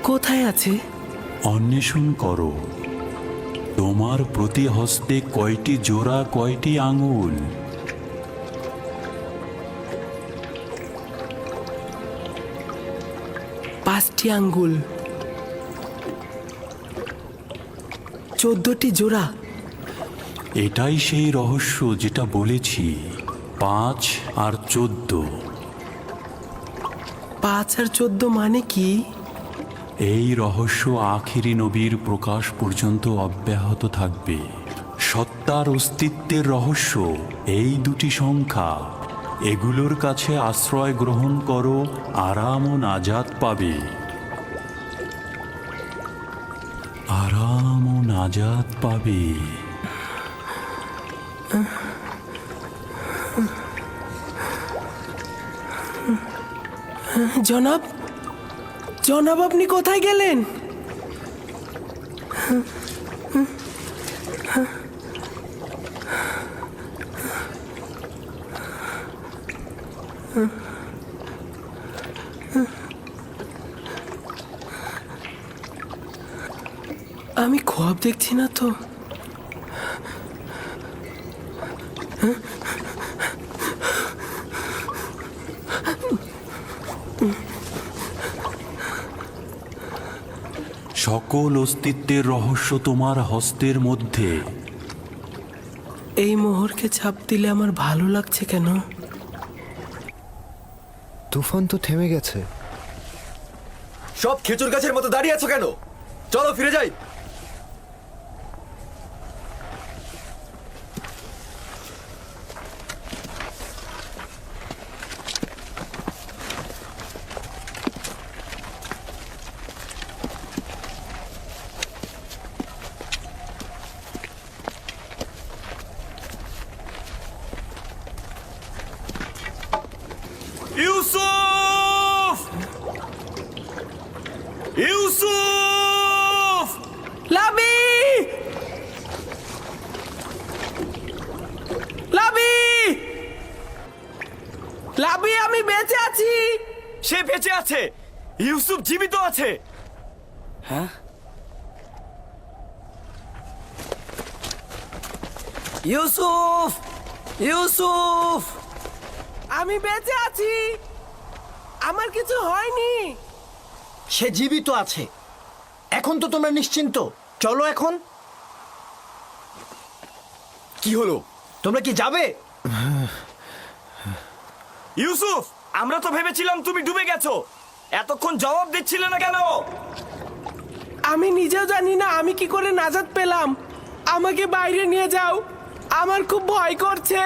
কোথায় আছে? অন্বেষণ করো। তোমার প্রতি হস্তে কয়টি জোড়া, কয়টি আঙুল? পাঁচটি আঙ্গুল, 14টি জোড়া। এটাই সেই রহস্য যেটা বলেছি, 5 আর 14। 5 আর 14 মানে কি? এই রহস্য আখিরি নবীর প্রকাশ পর্যন্ত অব্যাহত থাকবে। সত্তার অস্তিত্বের রহস্য এই দুটি সংখ্যা। এগুলোর কাছে আশ্রয় গ্রহণ করো, আরাম ও নাজাত পাবে। আরাম ও নাজাত পাবে। জনাব, জনাব আপনি কোথায় গেলেন? আমি খোয়াব দেখছি না তো। সকল অস্তিত্বের রহস্য তোমার হস্তের মধ্যে। এই মোহরকে ছাপ দিলে আমার ভালো লাগছে কেন? তুফান তো থেমে গেছে। সব খেজুর গাছের মতো দাঁড়িয়ে আছো কেন? চলো ফিরে যাই। ইউসুফ! ইউসুফ! লাবি! লাবি! লাবি, আমি বেঁচে আছি। সে বেঁচে আছে। ইউসুফ জীবিত আছে। হ্যাঁ? ইউসুফ! ইউসুফ! আমি বেঁচে আছি, আমার কিছু হয়নি। সে জীবিত আছে। এখন তো তোমরা নিশ্চিন্ত। চলো এখন। কি হলো? তোমরা কি যাবে? ইউসুফ, আমরা তো ভেবেছিলাম তুমি ডুবে গেছো। এতক্ষণ জবাব দিচ্ছিলে না কেন? আমি নিজেও জানি না আমি কি করে নাজাত পেলাম। আমাকে বাইরে নিয়ে যাও, আমার খুব ভয় করছে।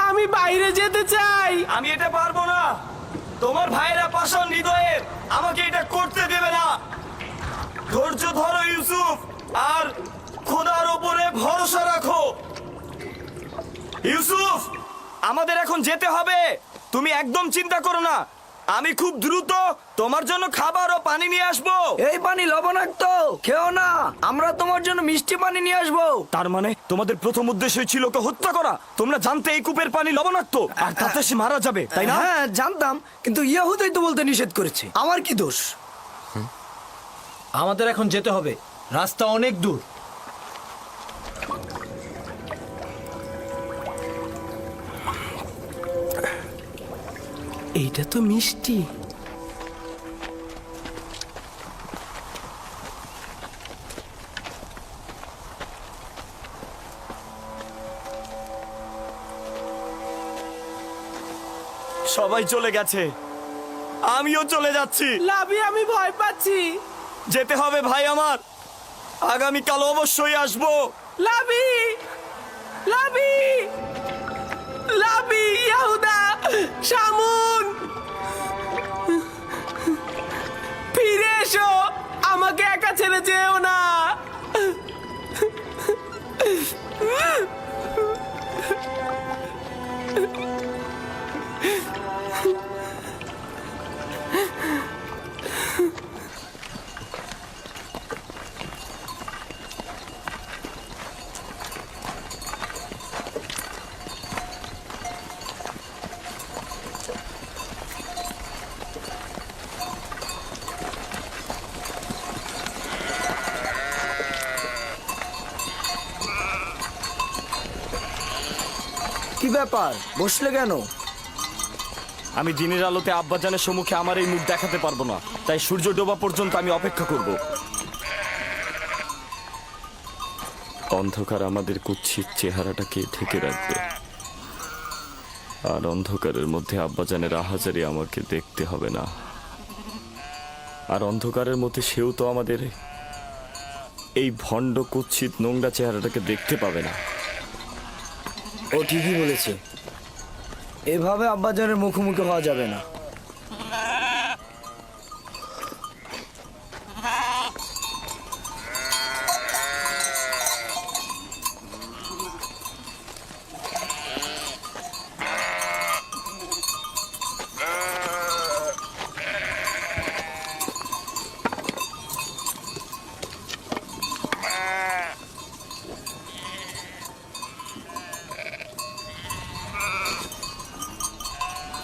আমি বাইরে যেতে চাই। আমি এটা পারবো না। তোমার ভাইয়েরা পাষাণ হৃদয়ের, আমাকে এটা করতে দেবে না। ধৈর্য ধরো ইউসুফ, আর খোদার উপরে ভরসা রাখো। ইউসুফ, আমাদের এখন যেতে হবে। তুমি একদম চিন্তা করো না। আমি খুব দ্রুত তোমার জন্য খাবার ও পানি নিয়ে আসবো। এই পানি লবণাক্ত, খেও না। আমরা তোমার জন্য মিষ্টি পানি নিয়ে আসবো। তার মানে তোমাদের প্রথম উদ্দেশ্য ছিল ওকে হত্যা করা। তোমরা জানতে এই কূপের পানি লবণাক্ত, আর তাতে সে মারা যাবে, তাই না? হ্যাঁ জানতাম, কিন্তু ইয়াহুদাই তো বলতে নিষেধ করেছে। আমার কি দোষ? আমাদের এখন যেতে হবে। রাস্তা অনেক দূর। এইটা তো মিষ্টি। সবাই চলে গেছে, আমিও চলে যাচ্ছি। লাবি, আমি ভয় পাচ্ছি। যেতে হবে ভাই আমার। আগামীকাল অবশ্যই আসবো। লাবি! লাবি! লাবি! ইয়াহুদা! শামুন! ফিরে এসো, আমাকে একা ছেড়ে যেও না। কি ব্যাপার, বসলে কেন? আমি দিনের আলোতে আব্বাজানের সম্মুখে আমার এই মুখ দেখাতে পারবো না, তাই সূর্য ডোবা পর্যন্ত আমি অপেক্ষা করব। অন্ধকার আমাদের কুৎসিত চেহারাটাকে ঢেকে রাখবে, আর অন্ধকারের মধ্যে আব্বাজানের আহাজারি আমাকে দেখতে হবে না। আর অন্ধকারের মধ্যে সেও তো আমাদের এই ভণ্ড কুৎসিত নোংরা চেহারাটাকে দেখতে পাবে না। ও ঠিকই বলেছে, এভাবে আব্বাজানের মুখোমুখি হওয়া যাবে না।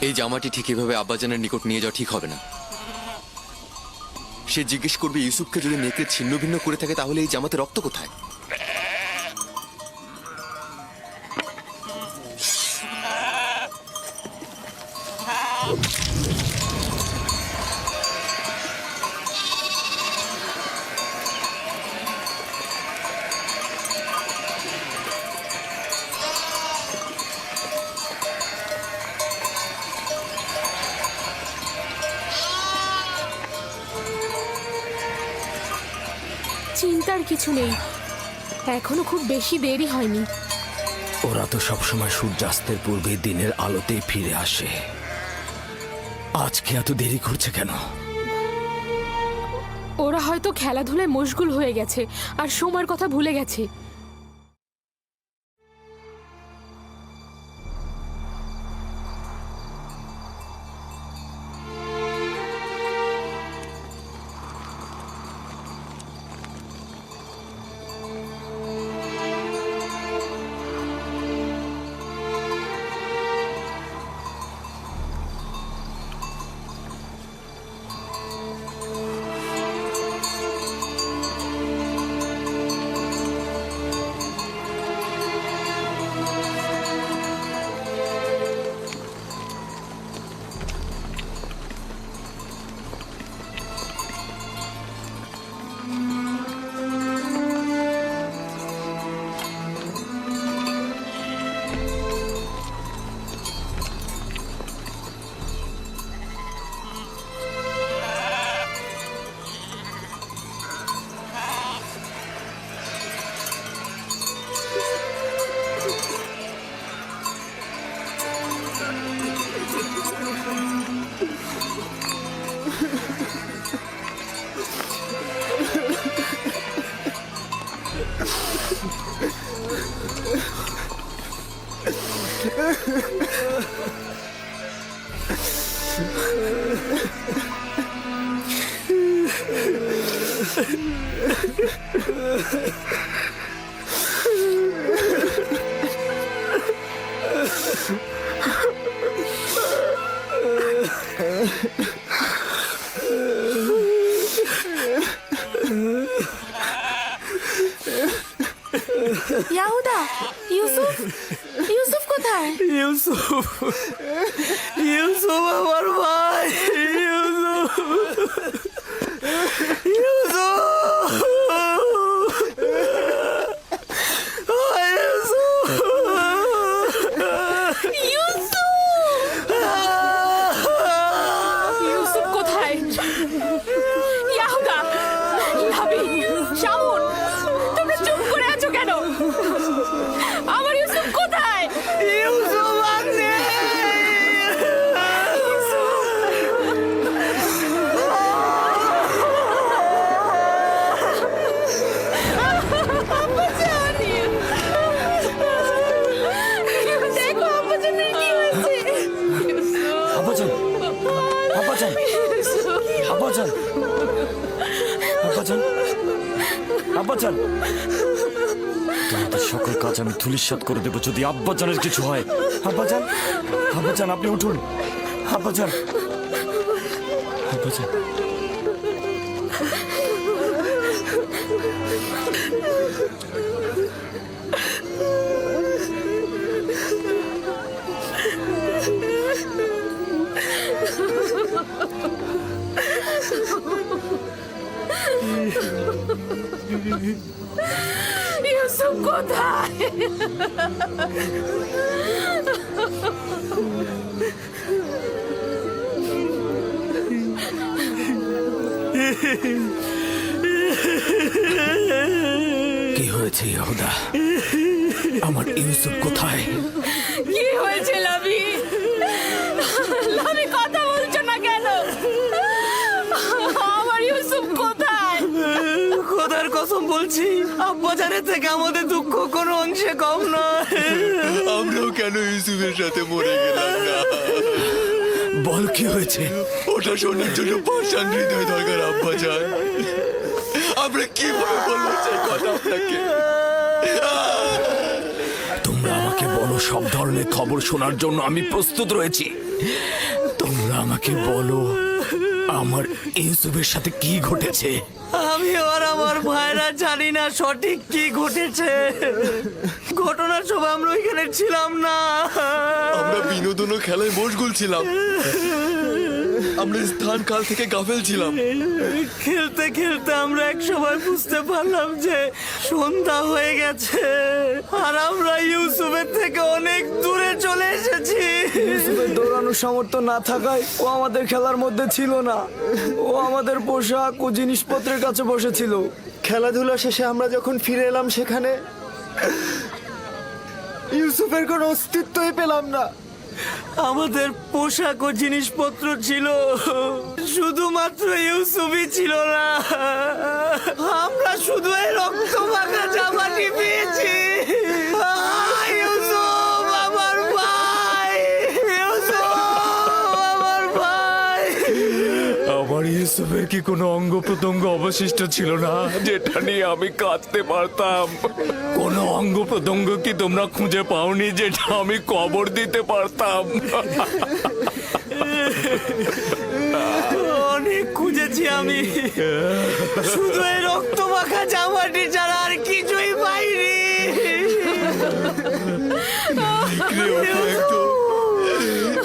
এই জামাটি ঠিক এভাবে আব্বাজানের নিকট নিয়ে যাওয়া ঠিক হবে না। সে জিজ্ঞেস করবে ইউসুফকে যদি নেকড়ে ছিন্ন ভিন্ন করে থাকে তাহলে এই জামাতে রক্ত কোথায়? চিন্তার কিছু নেই, এখনো খুব বেশি দেরি হয়নি। ওরা তো সবসময় সূর্যাস্তের পূর্বে দিনের আলোতেই ফিরে আসে, আজকে এত দেরি করছে কেন? ওরা হয়তো খেলাধুলায় মশগুল হয়ে গেছে আর সময়ের কথা ভুলে গেছে। ইয়াহুদা, ইউসুফ, ইউসুফ কোথায়? ইউসুফ, ইউসুফ আমার ভাই, ইউসুফ, ইউসুফ, ইউসুফ কোথায়? ইয়াহুদা, লাবি, শামুন, তোমরা চুপ করে আছো কেন? আমার ইউসুফ কোথায়? ইউসুফ আছে। দেখো আব্বাজানের কি হয়েছে। আব্বাজান, আব্বাজান, আব্বাজান, আব্বাজান, আব্বাজান, তোমাদের সকল কাজ আমি ধূলিসাৎ করে দেবো যদি আব্বাজানের কিছু হয়। আব্বাজান, আব্বাজান, আপনি উঠুন। আব্বাজান, আব্বাজান, ইউসুফ কোথায়? কি হয়েছে ইহুদা? আমার ইউসুফ কোথায়? কি হয়েছে লাভি? লাভি কথা বলছো না কেন? আমার ইউসুফ কোথায়? খোদার কসম বলছি, আব্বাজানের থেকে আমাদের দুঃখ কোনো অংশে কম নয়। আমরাও কেন ইউসুফের সাথে মরে গেলাম না? বল কি হয়েছে? ওটা শোনার জন্য পাষাণ হৃদয় দরকার আব্বাজান। আমরা কিভাবে বলবো সেই কথা আপনাকে? তোমরা আমাকে বলো, সব ধরনের খবর শোনার জন্য আমি প্রস্তুত রয়েছি। তোমরা আমাকে বলো আমার ইউসুফের সাথে কি ঘটেছে। আমি আর আমার ভাইরা জানি না সঠিক কি ঘটেছে। ঘটনার সময় আমরা ওইখানে ছিলাম না। আমরা বিনোদন ও খেলায় মশগুল ছিলাম। আমরা স্থান কাল থেকে গাফেল ছিলাম। খেলতে খেলতে আমরা এক সময় বুঝতে পারলাম যে সন্ধ্যা হয়ে গেছে আর আমরা ইউসুফের থেকে অনেক দূরে চলে এসেছি। ইউসুফের দৌড়ানোর সামর্থ্য না থাকায় ও আমাদের খেলার মধ্যে ছিল না। ও আমাদের পোশাক ও জিনিসপত্রের কাছে বসেছিল। খেলাধুলা শেষে আমরা যখন ফিরে এলাম সেখানে ইউসুফের কোনো অস্তিত্বই পেলাম না। আমাদের পোশাক ও জিনিসপত্র ছিল, শুধুমাত্র ইউসুফই ছিল না। আমরা শুধু এই রক্ত মাখা জামাটি পেয়েছি। ইউসুফ আমার ভাই, ইউসুফ আমার ভাই। আমার ইউসুফের কি কোনো অঙ্গ প্রত্যঙ্গ অবশিষ্ট ছিল না যেটা নিয়ে আমি কাঁদতে পারতাম? কোনো অঙ্গ প্রত্যঙ্গ কি তোমরা খুঁজে পাওনি যেটা আমি কবর দিতে পারতাম? অনেক খুঁজেছি আমি, শুধু এই রক্ত মাখা জামাটি ছাড়া আর কিছুই পাইনি।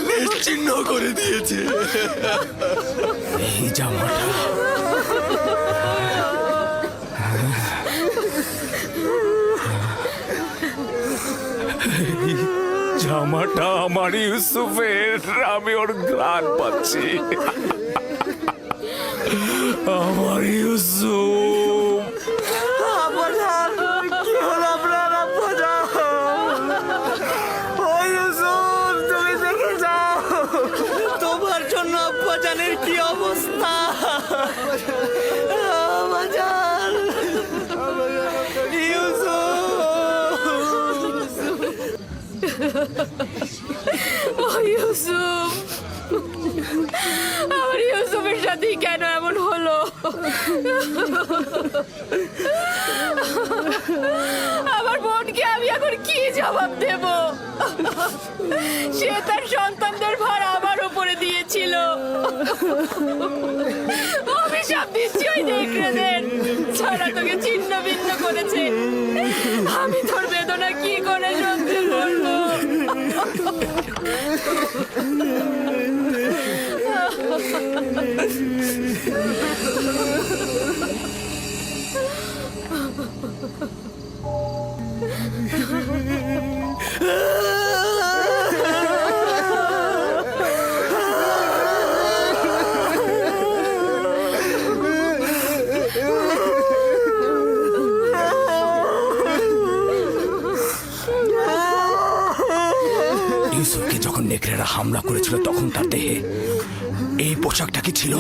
নিশ্চিহ্ন করে দিয়েছে। এই জামাটা জামাটা আমার ইউসুফের। আমি ওর ঘ্রাণ পাচ্ছি। আমার ইউসুফ। আব্বাজান, কি হলো আপনার আব্বাজান? ও ইউসুফ, তুমি দেখে যাও তোমার জন্য আব্বাজানের কি অবস্থা। আব্বাজান, ও ইউসুফ, আমার ইউসুফের সাথে কেন এমন হলো? আমার বোনকে আমি এখন কি জবাব দেব? সে তার সন্তানদের ভার আমার উপরে দিয়েছিল। অভিশাপ দিচ্ছি ওই নেকড়েদের, ছাড়া তোকে ছিন্ন ভিন্ন করেছে। আমি তোর বেদনা কি করে সহ্য করবো? ইউসুফকে যখন নেকড়েরা হামলা করেছিল তখন তার দেহে এই পোশাকটা কি ছিল?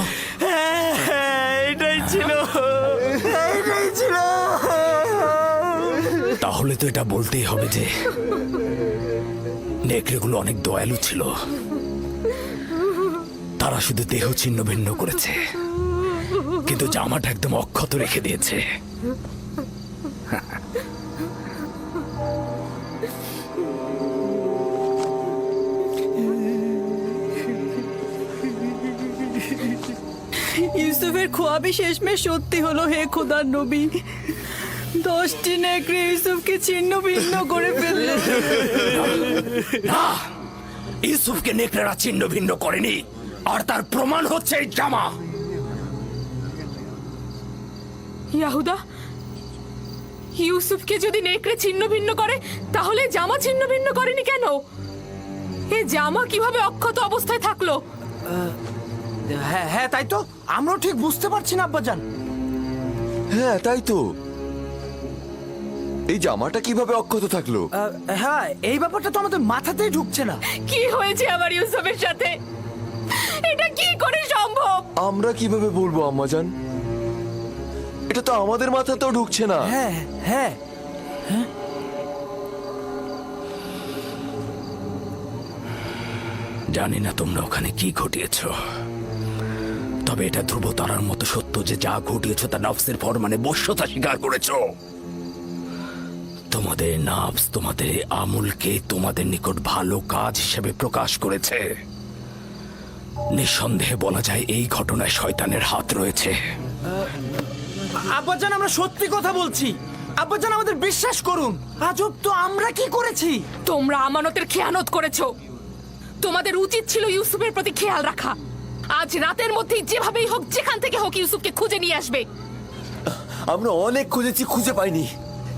এটাই ছিল, এটাই ছিল। তাহলে তো এটা বলতেই হবে যে নেকড়েগুলো অনেক দয়ালু ছিল। তারা শুধু দেহ ছিন্ন ভিন্ন করেছে, কিন্তু জামাটা একদম অক্ষত রেখে দিয়েছে। ইউসুফের খোয়াবি শেষমেশ সত্যি হলো। হে খোদার নবী, 10টি নেকড়ে ইউসুফকে ছিন্ন ভিন্ন করে ফেলল। না, ইউসুফকে নেকড়েরা ছিন্ন ভিন্ন করেনি, আর তার প্রমাণ হচ্ছে এই জামা। ইয়াহুদা, ইউসুফকে যদি নেকড়ে ছিন্ন ভিন্ন করে তাহলে জামা ছিন্ন ভিন্ন করেনি কেন? এ জামা কিভাবে অক্ষত অবস্থায় থাকলো? হ্যাঁ হ্যাঁ, তাই তো আমরাও ঠিক বুঝতে পারছি না আব্বাজান। হ্যাঁ তাই তো, এই জামাটা কিভাবে অক্ষত থাকলো? হ্যাঁ, এই ব্যাপারটা তো আমাদের মাথাতেই ঢুকছে না। কি হয়েছে আমার ইউসুফের সাথে? এটা কি করে সম্ভব? আমরা কিভাবে বলবো আম্মাজান, এটা তো আমাদের মাথাতেও ঢুকছে না। হ্যাঁ হ্যাঁ, জানি না তোমরা ওখানে কি ঘটিয়েছ, তবে এটা ধ্রুবতারার মতো সত্য যে যা ঘটিয়েছ তা নফসের ফরমানে বশ্যতা স্বীকার করেছ। তোমাদের নাফস তোমাদের এই আমলকে তোমাদের নিকট ভালো কাজ হিসেবে প্রকাশ করেছে। নিঃসন্দেহে বলা যায় এই ঘটনায় শয়তানের হাত রয়েছে। আব্বাজান আমরা সত্যি কথা বলছি। আব্বাজান আমাদের বিশ্বাস করুন। আজব তো, আমরা কি করেছি? তোমরা আমানতের খেয়ানত করেছো। তোমাদের উচিত ছিল ইউসুফের প্রতি খেয়াল রাখা। আজ রাতের মধ্যেই যেভাবেই হোক, যেখান থেকে হোক, ইউসুফকে খুঁজে নিয়ে আসবে। আমরা অনেক খুঁজেছি, খুঁজে পাইনি।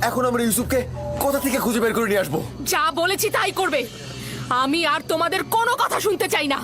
এখন আমরা ইউসুফকে কোথা থেকে খুঁজে বের করে নিয়ে আসবো? যা বলেছি তাই করবে। আমি আর তোমাদের কোনো কথা শুনতে চাই না।